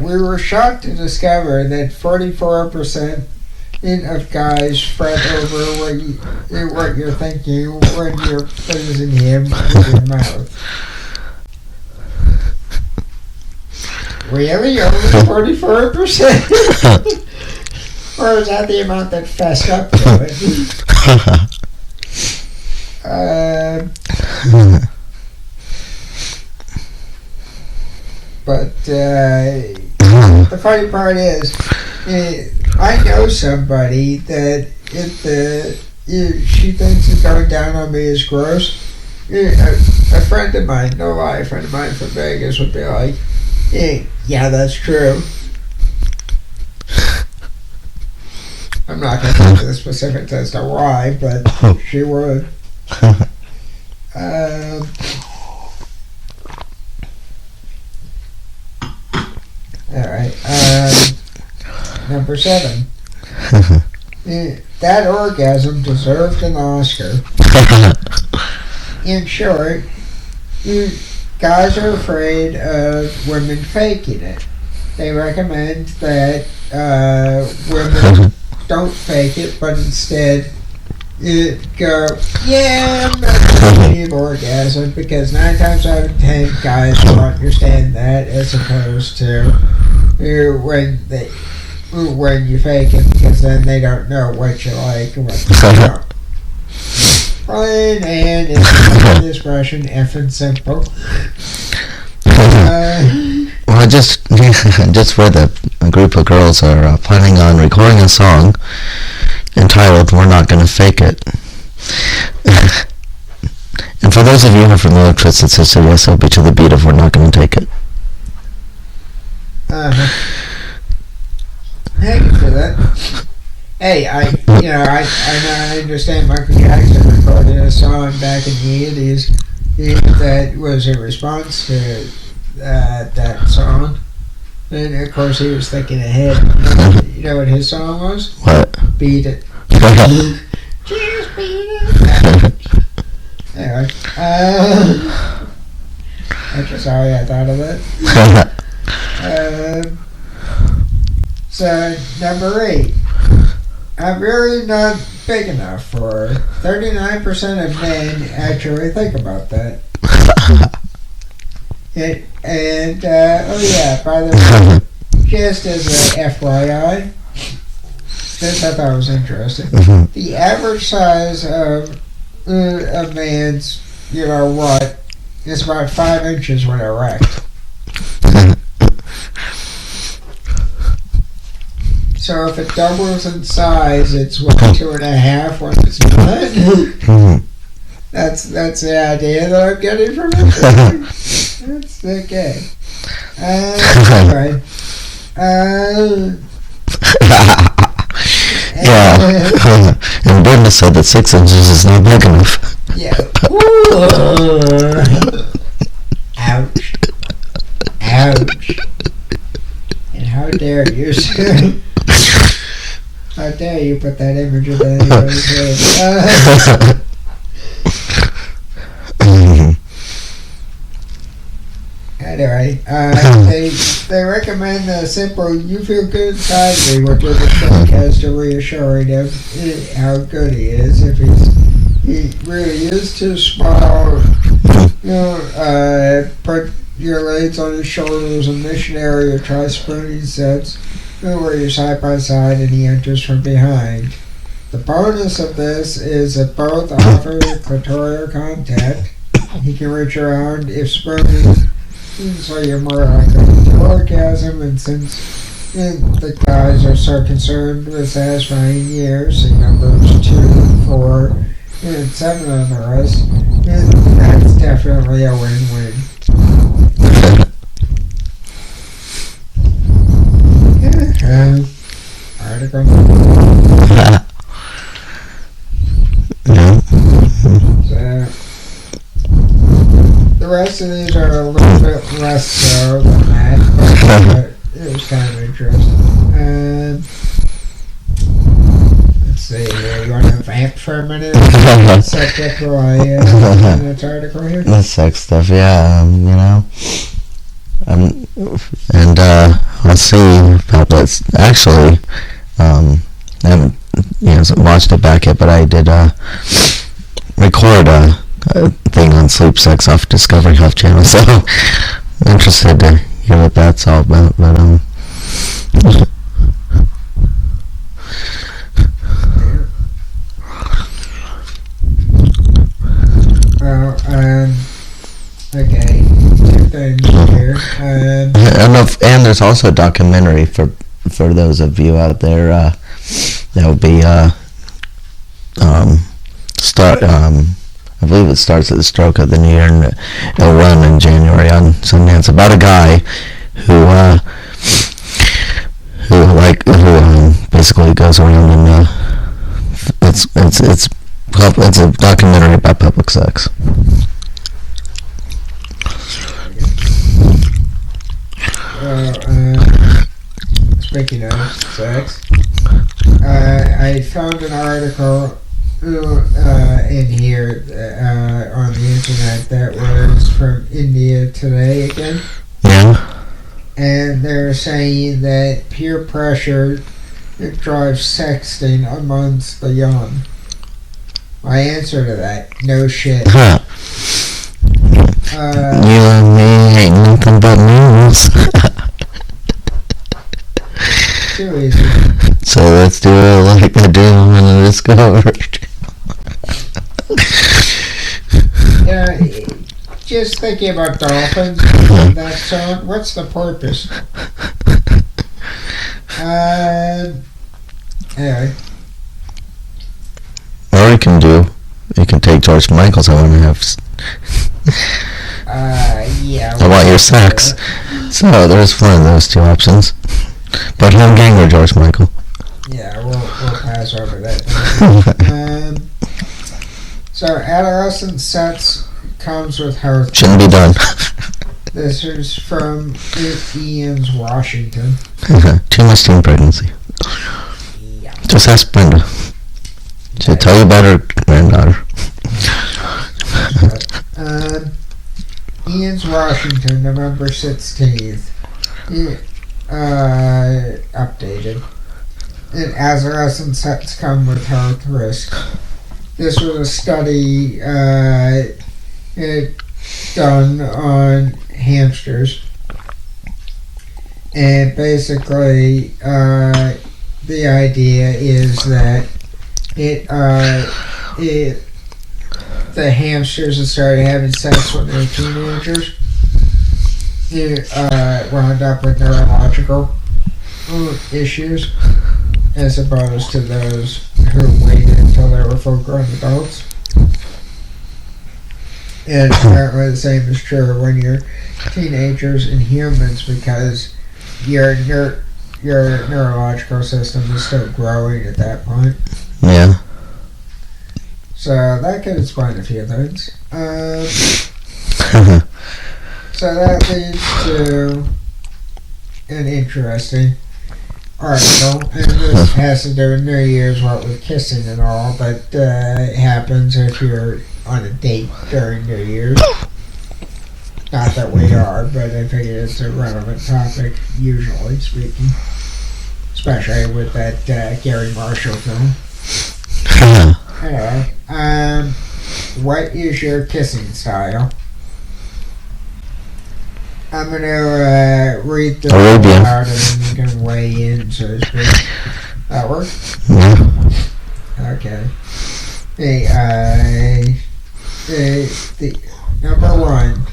we were shocked to discover that 44% of guys fret over what you're thinking when you're pleasing him with your mouth. Really? Only 44%? Or is that the amount that fessed up to it? But the funny part is, I know somebody that if she thinks it's going down on me is gross. A friend of mine, no lie, a friend of mine from Vegas would be like, yeah, that's true. I'm not going to go into the specifics as to why, but she would. Alright, number 7. That orgasm deserved an Oscar. In short, guys are afraid of women faking it. They recommend that women don't fake it, but instead go, yeah, I'm not going to orgasm, because 9 times out of 10 guys will understand that, as opposed to when you fake it, because then they don't know what you like and what you don't. Plain and in discretion, effing simple. Well, I just read that a group of girls are planning on recording a song entitled "We're Not Gonna Fake It." And for those of you who are familiar with Twisted Sister, yes, it'll be to the beat of "We're Not Gonna Take It." Thank you for that. Hey, I understand Michael Jackson recorded a song back in the 80s that was a response to that song. And of course he was thinking ahead. You know what his song was? What? Beat It. Just beat it. Anyway, I'm just sorry I thought of it. So, number 8. I'm really not big enough for 39% of men actually think about that. Oh yeah, by the way, just as a FYI, this I thought was interesting. The average size of a man's, is about 5 inches when erect. So if it doubles in size, it's 2.5 when it's not. That's the idea that I'm getting from it. That's okay. Right. And Brenda said that 6 inches is not big enough. Yeah. Ouch. Ouch. And how dare you, sir? How dare you put that image of anybody's head? Anyway, they recommend a simple "you feel good inside me," which is a broadcaster reassuring of how good he is. If he really is too small, put your legs on his shoulders and missionary or try spooning sets where you're side by side and he enters from behind. The bonus of this is that both offer clitoral contact. He can reach around if spooning, so you're more likely to orgasm, and since the guys are so concerned with satisfying years, see numbers 2, 4, and 7 on the list, that's definitely a win-win. Article. So, the rest of these are a little bit less so than that, but it was kind of interesting. Let's see here. You want to vamp for a minute? Sex stuff while I in this article here? That's sex stuff, yeah. Let's see about this. Actually, I haven't watched it back yet, but I did record a thing on sleep sex off Discovery Health Channel, so I'm interested to hear what that's all about. But okay, two things here. And there's also a documentary for those of you out there that will be I believe it starts at the stroke of the new year, and it'll run in January on Sundance, about a guy who basically goes around and it's a documentary about public sex. Speaking of sex, I found an article in here on the internet that was from India Today again. Yeah. And they're saying that peer pressure drives sexting amongst the young. My answer to that, no shit. Huh. You and me ain't nothing but news. Too easy. So let's do it like they do in the Discovery. Yeah, just thinking about dolphins and that song, what's the purpose? Anyway. Or you can take George Michael's I Want to Have... Yeah. I Want Your Sex. So there's one of those two options. But home gang or George Michael? Yeah, we'll pass over that. So adolescent sex comes with health. Shouldn't be done. This is from Ian's Washington. Too much teen pregnancy. Yeah. Just ask Brenda. She'll tell you about her granddaughter. Ian's Washington, November 16th. Updated. And adolescent sex come with health risks. This was a study done on hamsters. And basically, the idea is that the hamsters that started having sex when they were teenagers wound up with neurological issues, as opposed to those who waited until they were full-grown adults. And apparently the same is true when you're teenagers and humans, because your neurological system is still growing at that point. Yeah. So that could explain a few things. So that leads to an interesting article, and this has to do with New Year's, what with kissing and all, but it happens if you're on a date during New Year's. Not that we are, but I figure it's a relevant topic, usually speaking. Especially with that Gary Marshall film. Anyway, what is your kissing style? I'm going to read the Arabian. out and then you can weigh in, so to speak. That work? Yeah. Okay. The number one,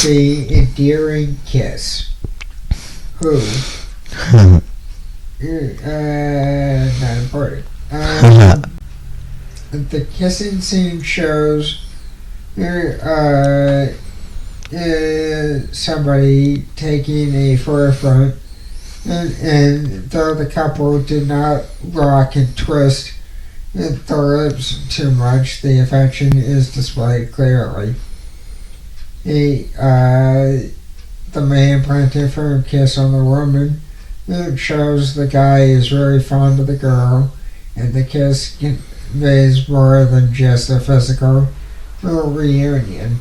the endearing kiss. Who? Not important. The kissing scene shows somebody taking a forefront, and though the couple did not rock and twist the lips too much, the affection is displayed clearly. The man planting a firm kiss on the woman. It shows the guy is very fond of the girl, and the kiss conveys more than just a physical reunion.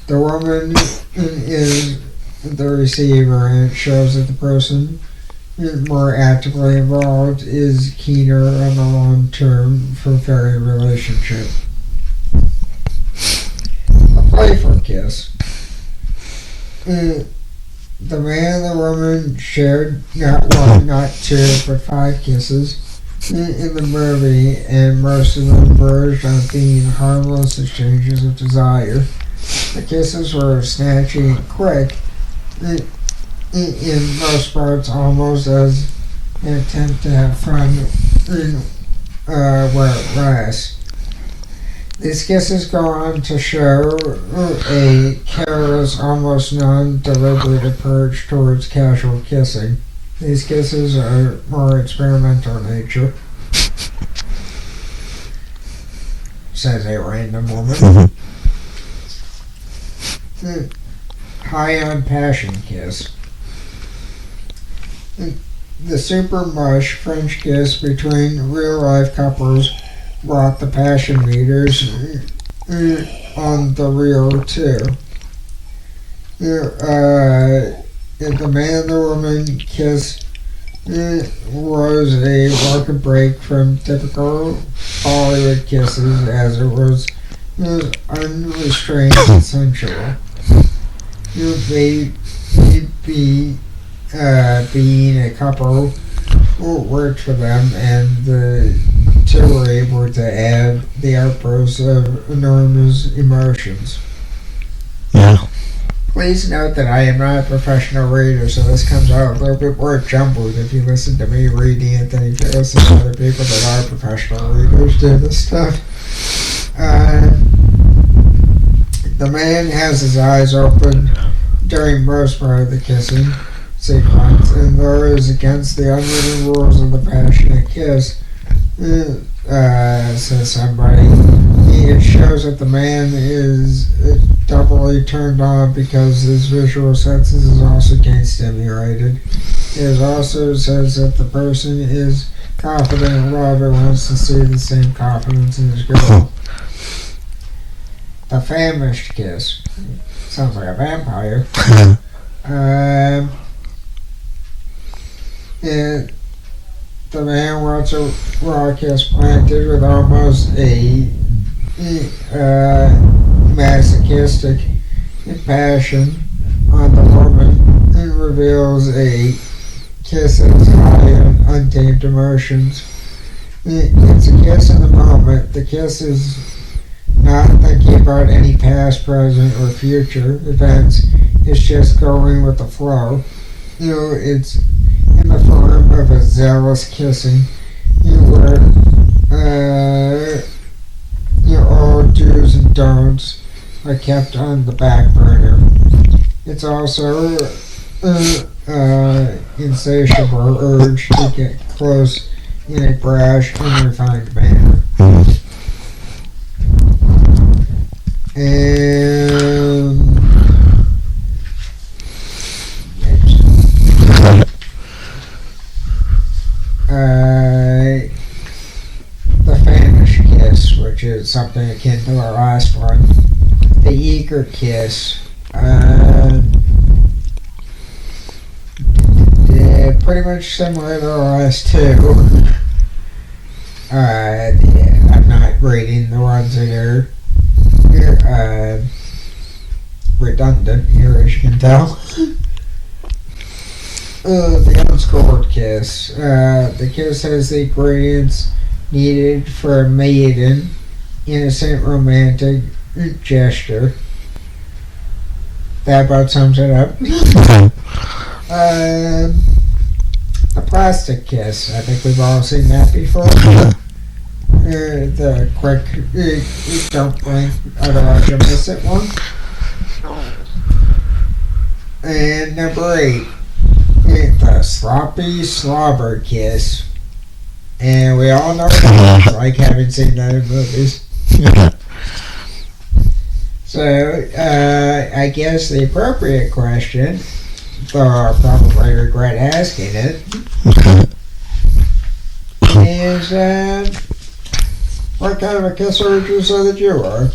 The woman is the receiver, and it shows that the person more actively involved is keener on the long term fulfilling relationship. A playful kiss. The man and the woman shared not one, not two, but 5 kisses in the movie, and most of them verged on being harmless exchanges of desire. The kisses were snatchy and quick, in most parts almost as an attempt to have fun where it lasts. These kisses go on to show a careless, almost non-deliberate approach towards casual kissing. These kisses are more experimental in nature. Says a random woman. High on passion kiss. The super mush French kiss between real-life couples brought the passion meters on the real too. The man and the woman kiss was a welcome break from typical Hollywood kisses, as it was unrestrained and sensual. Being a couple worked for them, and the two were able to add the outbursts of enormous emotions. Yeah. Please note that I am not a professional reader, so this comes out a little bit more jumbled if you listen to me reading it than if you listen to other people that are professional readers do this stuff. The man has his eyes open during most part of the kissing sequence, and though it is against the unwritten rules of the passionate kiss, says somebody, it shows that the man is doubly turned on because his visual senses is also getting stimulated. It also says that the person is confident in love and wants to see the same confidence in his girl. The famished kiss. Sounds like a vampire. The man wants a raw kiss planted with almost a masochistic passion on the woman, and reveals a kiss that is high on untamed emotions. It's a kiss in the moment. The kiss is not thinking about any past, present, or future events. It's just going with the flow. It's in the form of a zealous kissing, where all do's and don'ts are kept on the back burner. It's also insatiable urge to get close in a brash, unrefined manner. And the famished kiss, which is something akin to the last one. The eager kiss. Pretty much similar to the last two. I'm not rating the ones that are redundant here, as you can tell. The unscored kiss. The kiss has the ingredients needed for a maiden, innocent, romantic gesture. That about sums it up. A plastic kiss. I think we've all seen that before. The quick, don't blink, otherwise you'll miss it one. And number 8, the sloppy slobber kiss. And we all know what it's like, having seen that in movies. So, I guess the appropriate question, though I'll probably regret asking it, is, what kind of a kisser would you say that you are?